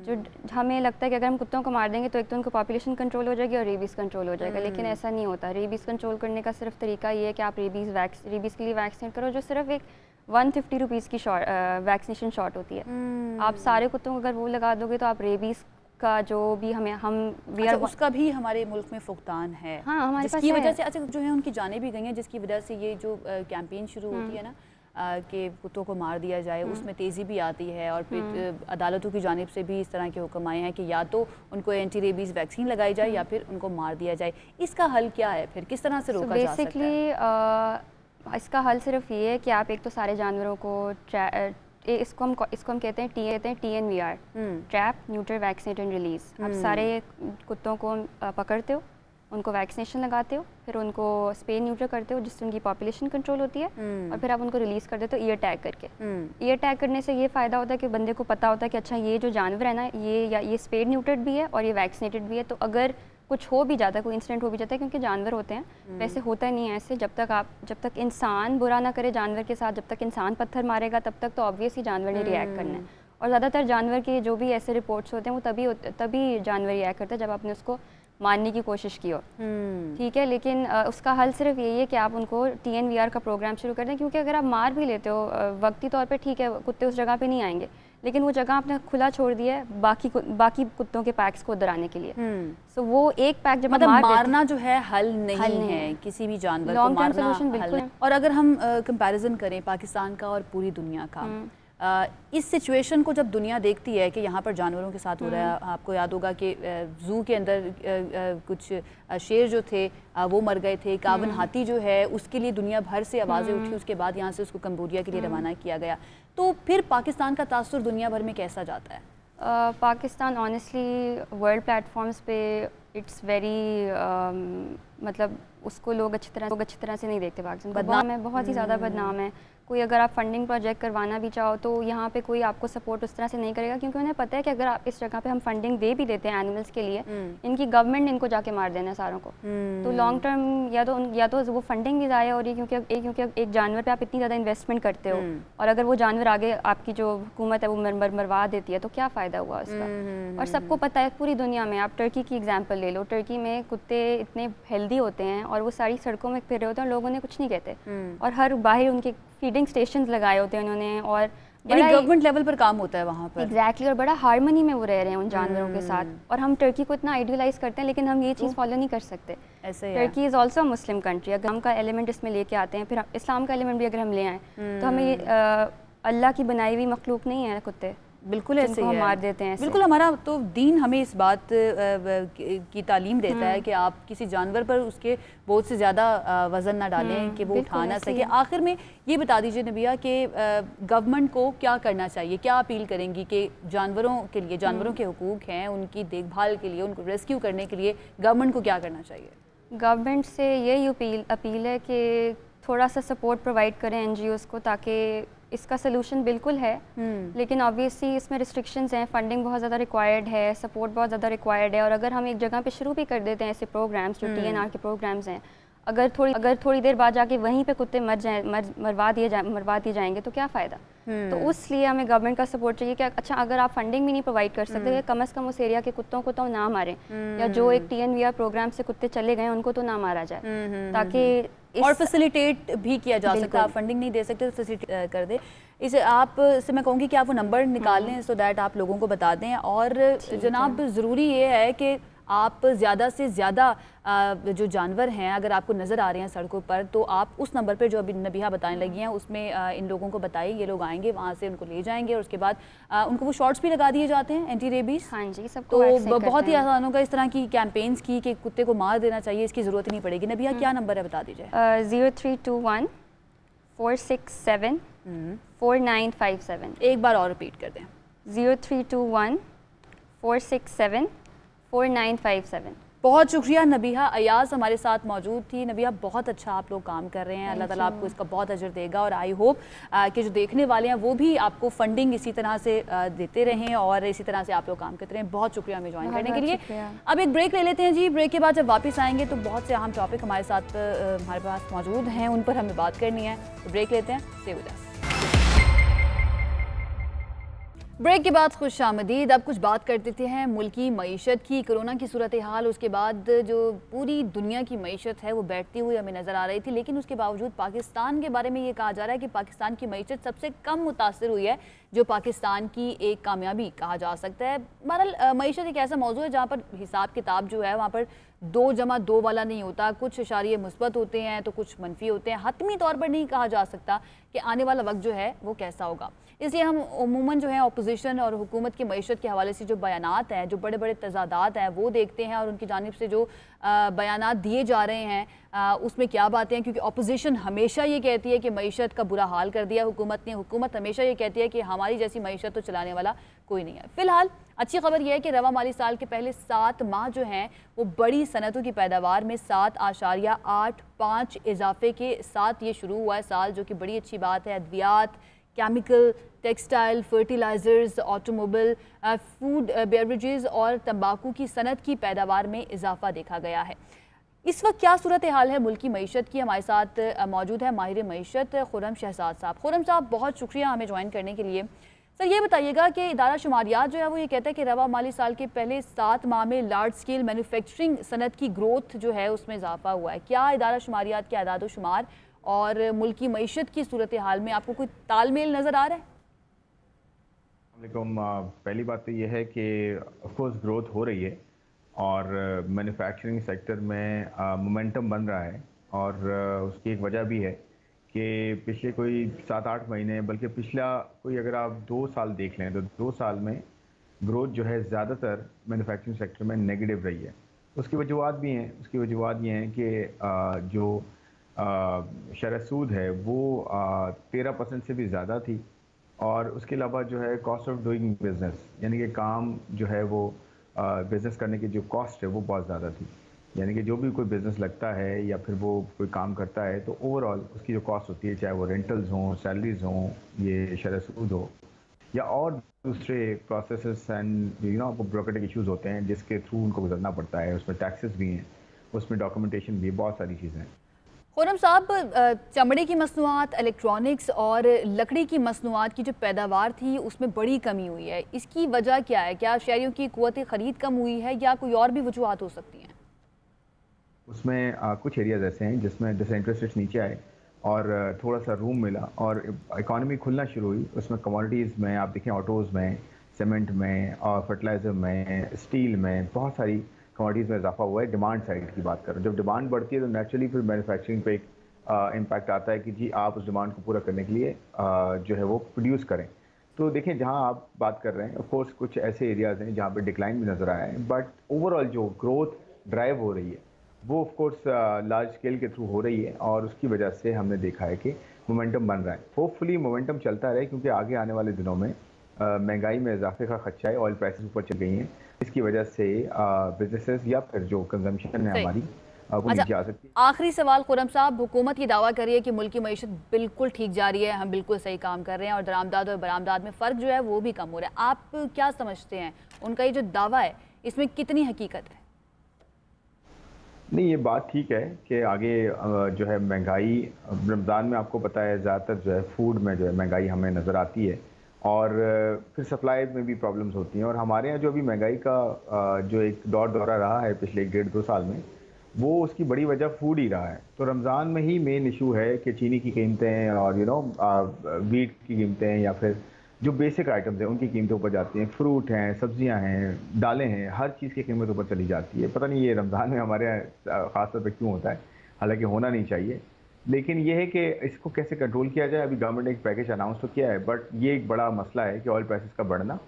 जो हमें लगता है कि अगर हम कुत्तों को मार देंगे तो एक तो उनकी पॉपुलेशन कंट्रोल हो जाएगी और रेबीज़ कंट्रोल हो जाएगा, लेकिन ऐसा नहीं होता। रेबीज़ कंट्रोल करने का सिर्फ तरीका ये है कि आप रेबीज़ के लिए वैक्सीन करो, जो सिर्फ एक 150 रुपीज़ की वैक्सीनेशन शॉट होती है। आप सारे कुत्तों को अगर वो लगा दोगे तो आप रेबीज़ का जो भी अच्छा, उसका भी हमारे मुल्क में फुकतान है। हाँ, हमारे जिसकी वजह से अच्छा जो है उनकी जानें भी गई हैं, जिसकी वजह से ये जो कैंपेन शुरू होती है ना, कि कुत्तों को मार दिया जाए, उसमें तेज़ी भी आती है और फिर अदालतों की जानिब से भी इस तरह के हुक्म आए हैं कि या तो उनको एंटी रेबीज़ वैक्सीन लगाई जाए या फिर उनको मार दिया जाए। इसका हल क्या है, फिर किस तरह से रोका जा सकता है? इसका हल सिर्फ ये है कि आप एक तो सारे जानवरों को इसको हम कहते हैं TNVR, trap, neutral, vaccinate and release. आप सारे कुत्तों को पकड़ते हो, उनको वैक्सीनेशन लगाते हो, फिर उनको स्पे न्यूट्रल करते हो जिससे उनकी पॉपुलेशन कंट्रोल होती है, और फिर आप उनको रिलीज़ कर देते हो ईयर टैग करके। ईयर टैग करने से ये फ़ायदा होता है कि बंदे को पता होता है कि अच्छा ये जो जानवर है ना, ये स्पे न्यूट्रल भी है और ये वैक्सीनेटेड भी है, तो अगर कुछ हो भी जाता है, कोई इंसिडेंट हो भी जाता है, क्योंकि जानवर होते हैं, वैसे होता नहीं है ऐसे, जब तक इंसान बुरा ना करे जानवर के साथ, जब तक इंसान पत्थर मारेगा तब तक तो ऑब्वियसली जानवर ने रिएक्ट करना है। और ज़्यादातर जानवर के जो भी ऐसे रिपोर्ट्स होते हैं वो तभी जानवर रिएक्ट करता है जब आपने उसको मारने की कोशिश की हो, ठीक है। लेकिन उसका हल सिर्फ यही है कि आप उनको TNVR का प्रोग्राम शुरू कर दें, क्योंकि अगर आप मार भी लेते हो वक्ती तौर पे, ठीक है, कुत्ते उस जगह पे नहीं आएंगे, लेकिन वो जगह आपने खुला छोड़ दिया है बाकी कुत्तों के पैक्स को उधर आने के लिए। सो वो एक पैक जब मतलब मारना जो है हल नहीं है किसी भी जानवर को मारना, सोल्यूशन बिल्कुल है। और अगर हम कंपैरिजन करें पाकिस्तान का और पूरी दुनिया का, इस सिचुएशन को जब दुनिया देखती है कि यहाँ पर जानवरों के साथ हो रहा है, आपको याद होगा कि ज़ू के अंदर कुछ शेर जो थे वो मर गए थे, कावन हाथी जो है उसके लिए दुनिया भर से आवाज़ें उठी, उसके बाद यहाँ से उसको कम्बोडिया के लिए रवाना किया गया। तो फिर पाकिस्तान का तासुर दुनिया भर में कैसा जाता है? पाकिस्तान ऑनेस्टली वर्ल्ड प्लेटफॉर्म्स पे इट्स वेरी मतलब उसको लोग अच्छी तरह से नहीं देखते। पाकिस्तान बदनाम है, बहुत ही ज़्यादा बदनाम है। कोई अगर आप फंडिंग प्रोजेक्ट करवाना भी चाहो तो यहाँ पे कोई आपको सपोर्ट उस तरह से नहीं करेगा, क्योंकि उन्हें पता है कि अगर आप इस जगह पे हम फंडिंग दे भी देते हैं एनिमल्स के लिए, इनकी गवर्नमेंट इनको जाके मार देना है सारों को। तो लॉन्ग टर्म या तो वो फंडिंग भी ज़ाया हो रही है, क्योंकि एक जानवर पे आप इतनी ज़्यादा इन्वेस्टमेंट करते हो और अगर वो जानवर आगे आपकी जो हुकूमत है वो मरवा देती है तो क्या फ़ायदा हुआ उसका। और सबको पता है पूरी दुनिया में, आप टर्की की एग्जाम्पल ले लो, टर्की में कुत्ते इतने हेल्दी होते हैं और वो सारी सड़कों में फिर रहे होते हैं, लोगों ने कुछ नहीं कहते, और हर बाहर उनके फीडिंग स्टेशंस लगाए होते हैं उन्होंने, और गवर्नमेंट लेवल पर काम होता है वहाँ पर। एग्जैक्टली, और बड़ा हार्मनी में वो रह रहे हैं उन जानवरों के साथ। और हम टर्की को इतना आइडियलाइज करते हैं, लेकिन हम ये चीज़ फॉलो नहीं कर सकते। Turkey is also Muslim country, अगर हम का एलिमेंट इसमें लेके आते हैं, फिर इस्लाम का एलिमेंट भी अगर हम ले आएँ तो हमें ये अल्लाह की बनाई हुई मखलूक नहीं है कुत्ते, बिल्कुल ऐसे ही मार देते हैं। बिल्कुल, हमारा तो दीन हमें इस बात की तालीम देता है कि आप किसी जानवर पर उसके बहुत से ज़्यादा वज़न ना डालें कि वो उठा ना सके। आखिर में ये बता दीजिए नबिया कि गवर्नमेंट को क्या करना चाहिए, क्या अपील करेंगी कि जानवरों के लिए, जानवरों के हुकूक हैं, उनकी देखभाल के लिए, उनको रेस्क्यू करने के लिए गवर्नमेंट को क्या करना चाहिए? गवर्नमेंट से यही अपील है कि थोड़ा सा सपोर्ट प्रोवाइड करें NGOs को, ताकि इसका सोल्यूशन बिल्कुल है, लेकिन ऑब्वियसली इसमें रिस्ट्रिक्शंस हैं, फंडिंग बहुत ज़्यादा रिक्वायर्ड है, सपोर्ट बहुत ज़्यादा रिक्वायर्ड है। और अगर हम एक जगह पे शुरू भी कर देते हैं ऐसे प्रोग्राम्स जो TNR के प्रोग्राम्स हैं, अगर थोड़ी देर बाद जाके वहीं पे कुत्ते मरवा दिए जाएंगे तो क्या फ़ायदा। तो उसलिए हमें गवर्नमेंट का सपोर्ट चाहिए कि अच्छा अगर आप फंडिंग भी नहीं प्रोवाइड कर सकते, कम से कम उस एरिया के कुत्तों को तो ना मारें, या जो एक TNVR प्रोग्राम से कुत्ते चले गए उनको तो ना मारा जाए, ताकि और फैसिलिटेट भी किया जा सकता है। आप फंडिंग नहीं दे सकते तो फैसिलिटेट कर दे। इसे आप से मैं कहूँगी कि आप वो नंबर निकाल लें सो दैट आप लोगों को बता दें। और जनाब ज़रूरी ये है कि आप ज़्यादा से ज़्यादा जो जानवर हैं अगर आपको नज़र आ रहे हैं सड़कों पर, तो आप उस नंबर पर जो अभी नबिया बताने लगी हैं उसमें इन लोगों को बताइए, ये लोग आएंगे, वहाँ से उनको ले जाएंगे और उसके बाद उनको वो शॉट्स भी लगा दिए जाते हैं एंटी रेबीज़। हाँ जी, सब तो बहुत ही आसान होगा इस तरह की कैंपेन्स की कि कुत्ते को मार देना चाहिए, इसकी ज़रूरत ही नहीं पड़ेगी। नबिया क्या नंबर है बता दीजिए? 0321 467 4957। एक बार और रिपीट कर दें। 0321 467 4957। बहुत शुक्रिया। नबिहा अयाज हमारे साथ मौजूद थी। नबिहा, बहुत अच्छा आप लोग काम कर रहे हैं, अल्लाह ताला आपको इसका बहुत अजर देगा और आई होप कि जो देखने वाले हैं वो भी आपको फंडिंग इसी तरह से देते रहें और इसी तरह से आप लोग काम करते रहें। बहुत शुक्रिया हमें ज्वाइन करने के लिए। अब एक ब्रेक ले लेते हैं जी। ब्रेक के बाद जब वापस आएंगे तो बहुत से अहम टॉपिक हमारे साथ हमारे पास मौजूद हैं, उन पर हमें बात करनी है। तो ब्रेक लेते हैं, स्टे विद अस। ब्रेक के बाद खुश आमदीद। अब कुछ बात कर देते हैं मुल्की मईशत की। कोरोना की सूरत हाल, उसके बाद जो पूरी दुनिया की मईशत है वो बैठती हुई हमें नज़र आ रही थी, लेकिन उसके बावजूद पाकिस्तान के बारे में ये कहा जा रहा है कि पाकिस्तान की मईशत सबसे कम मुतासर हुई है, जो पाकिस्तान की एक कामयाबी कहा जा सकता है। बहरहाल मईशत एक ऐसा मौजू है जहाँ पर हिसाब किताब जो है वहाँ पर 2+2 वाला नहीं होता, कुछ इशारे मुस्बत होते हैं तो कुछ मनफी होते हैं। हतमी तौर पर नहीं कहा जा सकता कि आने वाला वक्त जो है वो कैसा होगा। इसलिए हम उमूमन जो है अपोजिशन और हुकूमत की मईशत के हवाले से जो बयानात हैं, जो बड़े बड़े तजादात हैं, वो देखते हैं और उनकी जानिब से जो बयानात दिए जा रहे हैं उसमें क्या बातें हैं। क्योंकि अपोजिशन हमेशा ये कहती है कि मईशत का बुरा हाल कर दिया हुकूमत ने, हुकूमत हमेशा ये कहती है कि हमारी जैसी मईशत तो चलाने वाला कोई नहीं है। फिलहाल अच्छी खबर यह है कि रवा माली साल के पहले 7 माह जो हैं वो बड़ी सनतों की पैदावार में 7.85 इजाफे के साथ ये शुरू हुआ है साल, जो कि बड़ी अच्छी बात है। अद्वियात, chemical, textile, fertilisers, automobile, food beverages और तंबाकू की सनत की पैदावार में इजाफा देखा गया है। इस वक्त क्या सूरत हाल है मुल्क की मईशत की? हमारे साथ मौजूद है माहिर मईशत खुर्रम शहजाद साहब। खुर्रम साहब, बहुत शुक्रिया हमें ज्वाइन करने के लिए। सर, ये बताइएगा कि इदारा शुमारियात जो है वो ये कहता है कि रवा माली साल के पहले 7 माह में लार्ज स्केल मैन्युफैक्चरिंग सनत की ग्रोथ जो है उसमें इजाफा हुआ है। क्या इदारा शुमारियात के आदाद शुमार और मुल्क की मईशत की सूरत हाल में आपको कोई तालमेल नज़र आ रहा है? पहली बात तो यह है कि ऑफकोर्स ग्रोथ हो रही है और मैन्युफैक्चरिंग सेक्टर में मोमेंटम बन रहा है और उसकी एक वजह भी है कि पिछले कोई 7-8 महीने, बल्कि पिछला कोई अगर आप 2 साल देख लें तो 2 साल में ग्रोथ जो है ज़्यादातर मैन्युफैक्चरिंग सेक्टर में नेगेटिव रही है। उसकी वजूहत भी हैं। उसकी वजूहत ये हैं कि जो शरह सूद है वो 13% से भी ज़्यादा थी और उसके अलावा जो है कॉस्ट ऑफ डूइंग बिज़नेस, यानी कि काम जो है वो बिज़नेस करने की जो कॉस्ट है वो बहुत ज़्यादा थी। यानी कि जो भी कोई बिज़नेस लगता है या फिर वो कोई काम करता है तो ओवरऑल उसकी जो कॉस्ट होती है, चाहे वो रेंटल्स हों, सैलरीज हों, ये शरह सूद हो या और दूसरे प्रोसेसेस एंड आपको ब्यूरोक्रेटिक इश्यूज़ होते हैं जिसके थ्रू उनको गुजरना पड़ता है। उसमें टैक्सेस भी हैं, उसमें डॉक्यूमेंटेशन भी, बहुत सारी चीज़ें हैं। खुर्रम साहब, चमड़े की मसनूआत, इलेक्ट्रॉनिक्स और लकड़ी की मसनूआत की जो पैदावार थी उसमें बड़ी कमी हुई है। इसकी वजह क्या है? क्या शहरियों की क़ुव्वत ख़रीद कम हुई है या कोई और भी वजूहत हो सकती हैं? उसमें कुछ एरियाज़ ऐसे हैं जिसमें जैसे इंटरेस्ट रेट्स नीचे आए और थोड़ा सा रूम मिला और इकॉनमी खुलना शुरू हुई। उसमें कमोडिटीज़ में आप देखें, ऑटोज़ में, सीमेंट में और फर्टिलाइज़र में, स्टील में, बहुत सारी कमोडिटीज़ में इजाफा हुआ है। डिमांड साइड की बात करें, जब डिमांड बढ़ती है तो नेचुरली फिर मैन्युफैक्चरिंग पे एक इम्पैक्ट आता है कि जी आप उस डिमांड को पूरा करने के लिए जो है वो प्रोड्यूस करें। तो देखें, जहाँ आप बात कर रहे हैं ऑफ कोर्स कुछ ऐसे एरियाज़ हैं जहाँ पे डिक्लाइन भी नज़र आया है, बट ओवरऑल जो ग्रोथ ड्राइव हो रही है वो ऑफ कोर्स लार्ज स्केल के थ्रू हो रही है और उसकी वजह से हमने देखा है कि मोमेंटम बन रहा है। होपफुली मोमेंटम चलता रहे क्योंकि आगे आने वाले दिनों में महंगाई में इजाफे का खदशा है। ऑयल प्राइसेस ऊपर चल गई हैं, इसकी वजह से बिजनेसेस या फिर जो कंजम्पशन है हमारी वो नीचे आ सकती है। आखिरी सवाल खुर्रम साहब, हुकूमत ये दावा कर रही है कि मुल्क की मईशत बिल्कुल ठीक जा रही है, हम बिल्कुल सही काम कर रहे हैं और दरामदाद और बरामदाद में फ़र्क जो है वो भी कम हो रहा है। आप क्या समझते हैं, उनका ये जो दावा है इसमें कितनी हकीकत है? नहीं, ये बात ठीक है कि आगे जो है महंगाई, रमज़ान में आपको पता है ज़्यादातर जो है फूड में जो है महंगाई हमें नज़र आती है और फिर सप्लाई में भी प्रॉब्लम्स होती हैं और हमारे यहाँ जो अभी महंगाई का जो एक दौरा रहा है पिछले 1.5-2 साल में, वो उसकी बड़ी वजह फूड ही रहा है। तो रमज़ान में ही मेन इशू है कि चीनी की कीमतें और वीट की कीमतें या फिर जो बेसिक आइटम्स हैं उनकी कीमतें ऊपर जाती हैं। फ्रूट हैं, सब्जियां हैं, दालें हैं, हर चीज़ की कीमत ऊपर चली जाती है। पता नहीं ये रमज़ान में हमारे यहाँ ख़ास तौर पर क्यों होता है, हालांकि होना नहीं चाहिए। लेकिन ये है कि इसको कैसे कंट्रोल किया जाए। अभी गवर्नमेंट ने एक पैकेज अनाउंस तो किया है, बट ये एक बड़ा मसला है कि ऑयल प्राइसेस का बढ़ना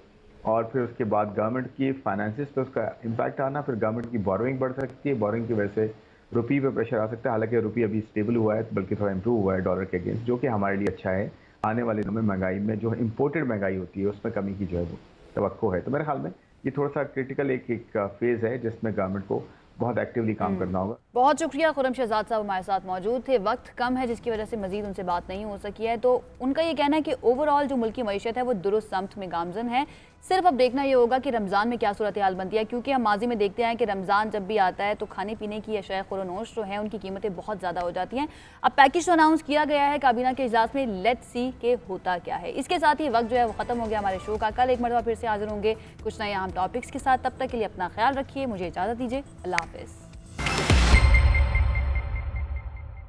और फिर उसके बाद गवर्नमेंट की फाइनेंसिस पे उसका इम्पैक्ट आना, फिर गवर्नमेंट की बोरोइंग बढ़ सकती है, बोरोइंग की वजह से रुपये पे प्रेशर आ सकता है। हालांकि रुपये अभी स्टेबल हुआ है, बल्कि थोड़ा इंप्रूव हुआ है डॉलर के अगेंस्ट, जो कि हमारे लिए अच्छा है। आने वाले दिनों में महंगाई में जो इम्पोर्टेड महंगाई होती है उसमें कमी की जो है वो तवक्को है। तो मेरे ख्याल में ये थोड़ा सा क्रिटिकल एक फेज़ है जिसमें गवर्नमेंट को बहुत एक्टिवली काम करना होगा। बहुत शुक्रिया, खुर्रम शहजाद साहब हमारे साथ मौजूद थे। वक्त कम है जिसकी वजह से मजीद उनसे बात नहीं हो सकी है। तो उनका ये कहना है कि ओवरऑल जो मुल्क की मईशत है वो दुरुस्त समत में गामजन है। सिर्फ अब देखना ये होगा कि रमज़ान में क्या सूरत हाल बनती है, क्योंकि हम माजी में देखते हैं कि रमज़ान जब भी आता है तो खाने पीने की अशाया खुरनोश जो है उनकी कीमतें बहुत ज़्यादा हो जाती हैं। अब पैकेज तो अनाउंस किया गया है काबीना के इजलास में, लेट्स सी के होता क्या है। इसके साथ ही वक्त जो है वो ख़त्म हो गया हमारे शो का। कल एक मरतबा फिर से हाजिर होंगे कुछ नए अहम टॉपिक्स के साथ। तब तक के लिए अपना ख्याल रखिए, मुझे इजाज़त दीजिए, अल्लाह हाफ़िज़।